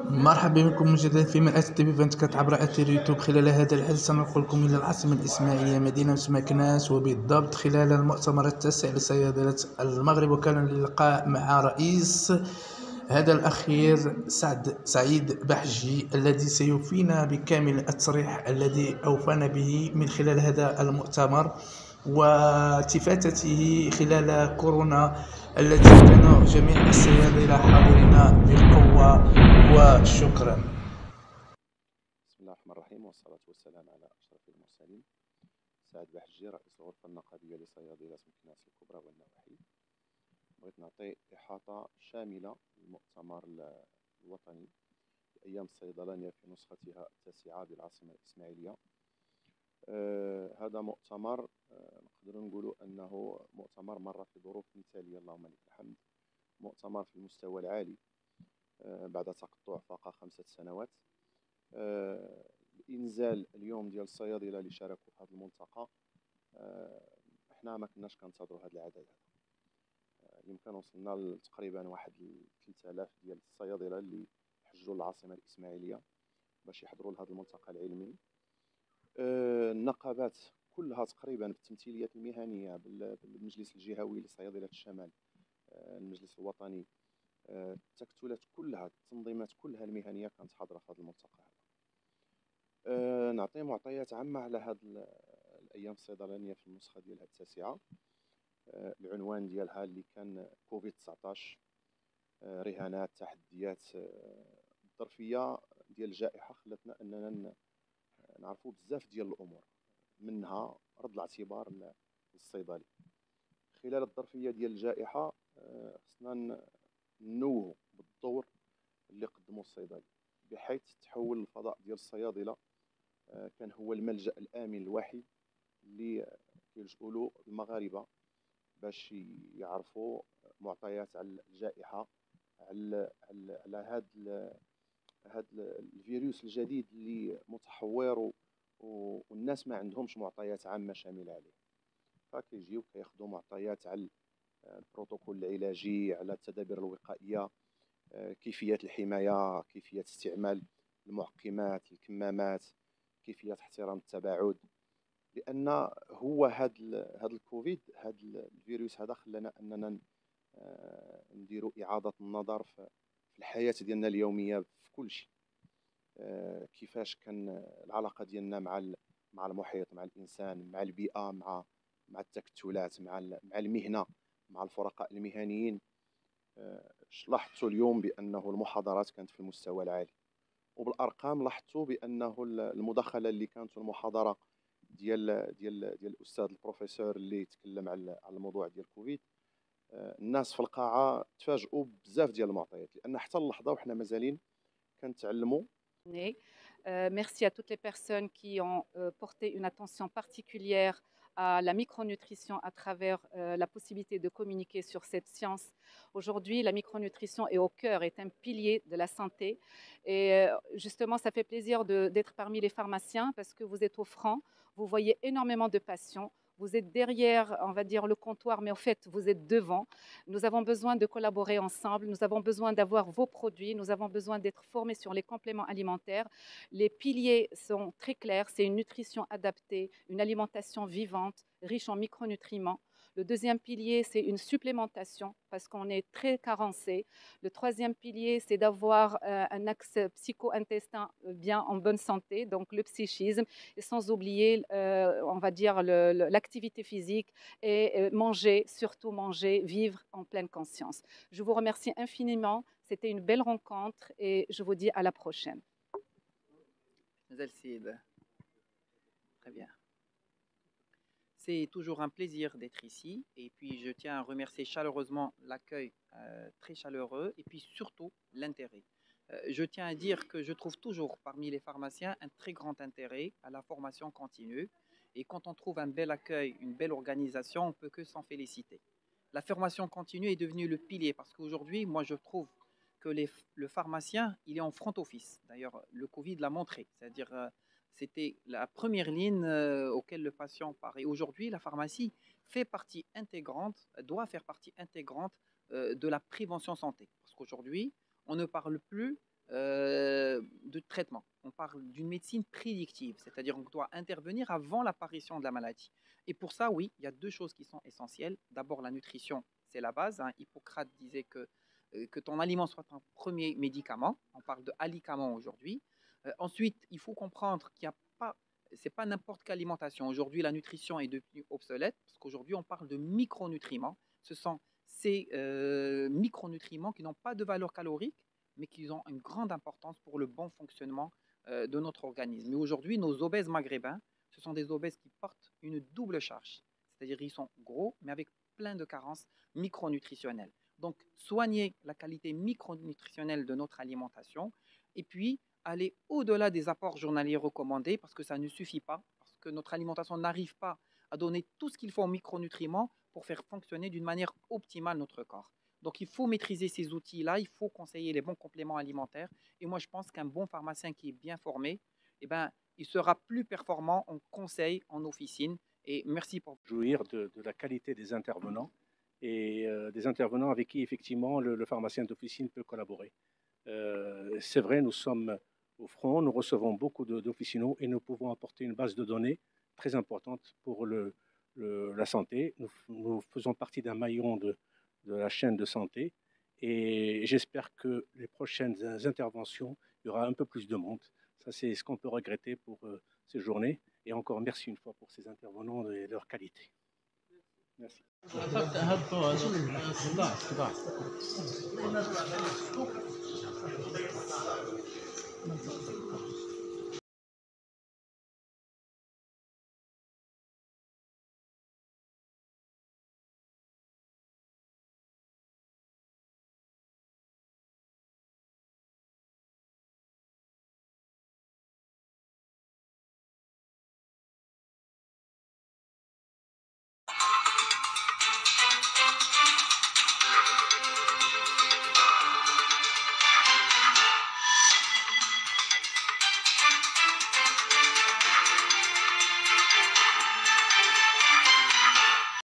مرحبا بكم مجددا في مرآة الطب 24 عبر أثير يوتيوب. خلال هذا الحديث سننقلكم إلى العاصمة الإسماعيلية مدينة مكناس، وبالضبط خلال المؤتمر التاسع لصيادلة المغرب، وكان اللقاء مع رئيس هذا الأخير سعيد بحجي، الذي سيوفينا بكامل التصريح الذي أوفانا به من خلال هذا المؤتمر والتفاتته خلال كورونا التي كان جميع الصيادلة حاضرين بقوة. وشكرا. بسم الله الرحمن الرحيم، والصلاة والسلام على أشرف المرسلين. سعد بحجي، رئيس الغرفة النقابية لصيادلة مكناس الكبرى والنواحي. بغيت نعطي إحاطة شاملة للمؤتمر الوطني لأيام الصيدلانية في نسختها التاسعة بالعاصمة الإسماعيلية. هذا مؤتمر نقدر نقول أنه مؤتمر مر في ظروف مثالية، اللهم لك الحمد. مؤتمر في المستوى العالي بعد تقطع فاق 5 سنوات. الانزال اليوم ديال الصيادله اللي شاركوا في هذا الملتقى، احنا ما كناش كنتظروا هذا العدد هذا. يمكن وصلنا تقريبا واحد 3000 ديال الصيادله اللي حجوا العاصمه الاسماعيليه باش يحضروا لهذا الملتقى العلمي. النقابات كلها تقريبا بالتمثيليات المهنيه بالمجلس الجهوي لصيادله الشمال، المجلس الوطني، التكتلات كلها، التنظيمات كلها المهنيه كانت حاضره في هذا الملتقى هذا. نعطي معطيات عامة على هذه الأيام الصيدلانية في النسخة ديالها التاسعة. العنوان ديالها اللي كان كوفيد 19، رهانات، تحديات. الظرفية ديال الجائحة خلتنا أننا نعرفوا بزاف ديال الأمور، منها رد الاعتبار للصيدلي. خلال الظرفية ديال الجائحة خصنا ننوهوا بالدور اللي قدموا الصيدلي، بحيث تحول الفضاء ديال الصيادلة كان هو الملجأ الآمن الوحيد اللي كيلجؤوا له المغاربة باش يعرفوا معطيات على الجائحة، على هذا الفيروس الجديد اللي متحور والناس ما عندهمش معطيات عامة شاملة عليه. فكيجيو كياخذوا معطيات على البروتوكول العلاجي، على التدابير الوقائية، كيفية الحماية، كيفية استعمال المعقمات، الكمامات، كيفية احترام التباعد. لأن هو هذا الكوفيد، هذا الفيروس هذا خلانا أننا نديروا إعادة النظر في الحياة ديالنا اليومية في كل شيء. كيفاش كان العلاقة ديالنا مع المحيط، مع الإنسان، مع البيئة، مع التكتلات، مع المهنة، مع الفرقاء المهنيين. لاحظتوا اليوم بأنه المحاضرات كانت في المستوى العالي، وبالارقام لاحظتوا بانه المداخله اللي كانت المحاضره ديال الاستاذ البروفيسور اللي تكلم على الموضوع ديال كوفيد، الناس في القاعه تفاجئوا بزاف ديال المعطيات، لان حتى اللحظه وحنا مازالين كنتعلموا. Merci à toutes les personnes qui ont porté une attention particulière à la micronutrition à travers la possibilité de communiquer sur cette science. Aujourd'hui, la micronutrition est au cœur, est un pilier de la santé. Et justement, ça fait plaisir d'être parmi les pharmaciens parce que vous êtes au front, vous voyez énormément de patients. Vous êtes derrière, on va dire, le comptoir, mais en fait, vous êtes devant. Nous avons besoin de collaborer ensemble. Nous avons besoin d'avoir vos produits. Nous avons besoin d'être formés sur les compléments alimentaires. Les piliers sont très clairs. C'est une nutrition adaptée, une alimentation vivante, riche en micronutriments. Le deuxième pilier, c'est une supplémentation parce qu'on est très carencé. Le troisième pilier, c'est d'avoir un axe psycho-intestin bien en bonne santé, donc le psychisme, et sans oublier, on va dire, l'activité physique et manger, surtout manger, vivre en pleine conscience. Je vous remercie infiniment. C'était une belle rencontre et je vous dis à la prochaine. Très bien. C'est toujours un plaisir d'être ici et puis je tiens à remercier chaleureusement l'accueil très chaleureux et puis surtout l'intérêt. Je tiens à dire que je trouve toujours parmi les pharmaciens un très grand intérêt à la formation continue et quand on trouve un bel accueil, une belle organisation, on ne peut que s'en féliciter. La formation continue est devenue le pilier parce qu'aujourd'hui, moi je trouve que le pharmacien, il est en front office. D'ailleurs, le Covid l'a montré, c'est-à-dire c'était la première ligne auquel le patient part. Et aujourd'hui, la pharmacie fait partie intégrante, doit faire partie intégrante de la prévention santé. Parce qu'aujourd'hui, on ne parle plus de traitement. On parle d'une médecine prédictive, c'est-à-dire qu'on doit intervenir avant l'apparition de la maladie. Et pour ça, oui, il y a deux choses qui sont essentielles. D'abord, la nutrition, c'est la base. Hippocrate disait que ton aliment soit un premier médicament. On parle de alicament aujourd'hui. Ensuite, il faut comprendre qu'il n'y a pas, c'est pas n'importe quelle alimentation. Aujourd'hui, la nutrition est devenue obsolète parce qu'aujourd'hui, on parle de micronutriments. Ce sont ces micronutriments qui n'ont pas de valeur calorique, mais qui ont une grande importance pour le bon fonctionnement de notre organisme. Mais aujourd'hui, nos obèses maghrébins, ce sont des obèses qui portent une double charge. C'est-à-dire qu'ils sont gros, mais avec plein de carences micronutritionnelles. Donc, soigner la qualité micronutritionnelle de notre alimentation et puis aller au-delà des apports journaliers recommandés parce que ça ne suffit pas, parce que notre alimentation n'arrive pas à donner tout ce qu'il faut en micronutriments pour faire fonctionner d'une manière optimale notre corps. Donc, il faut maîtriser ces outils-là, il faut conseiller les bons compléments alimentaires. Et moi, je pense qu'un bon pharmacien qui est bien formé, eh ben, il sera plus performant en conseil, en officine. Et merci pour jouir de la qualité des intervenants et des intervenants avec qui, effectivement, le pharmacien d'officine peut collaborer. C'est vrai, nous sommes au front, nous recevons beaucoup d'officinaux et nous pouvons apporter une base de données très importante pour la santé. Nous faisons partie d'un maillon de la chaîne de santé et j'espère que les prochaines interventions, il y aura un peu plus de monde. Ça, c'est ce qu'on peut regretter pour ces journées. Et encore merci une fois pour ces intervenants et leur qualité. Merci.